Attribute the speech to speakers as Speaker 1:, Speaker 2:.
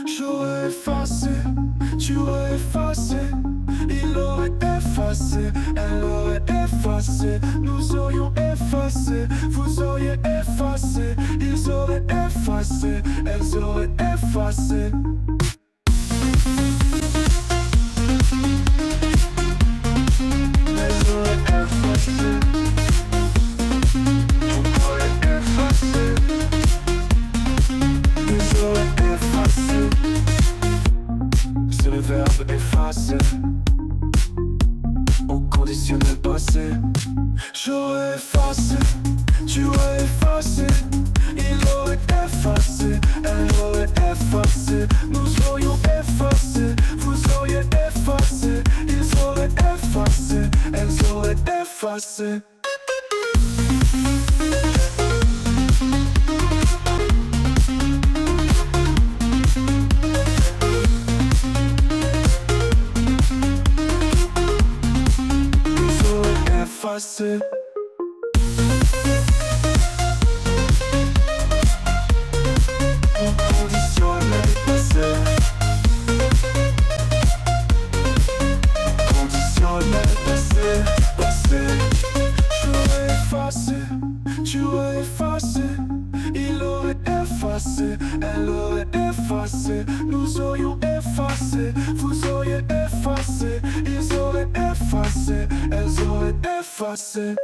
Speaker 1: J'aurais effacé, tu aurais effacé, il aurait effacé, elle aurait effacé, nous aurions effacé, vous auriez effacé, ils auraient effacé, elles auraient effacé. Elles auraient effacé. On aurait effacé. Ils auraient effacé. C'est le verbe effacer au conditionnel passé. J'aurais effacé, tu aurais effacé, il aurait effacé, elle aurait effacé, nous aurions effacé, vous auriez effacé, ils auraient effacé, elles auraient effacé. Passé. Conditionnel passé. Conditionnel passé. Passé. J'aurais effacé, tu aurais effacé, il aurait effacé, elle aurait effacé, nous aurions effacé, vous auriez effacé, ils auraient effacé, elles auraient effacé.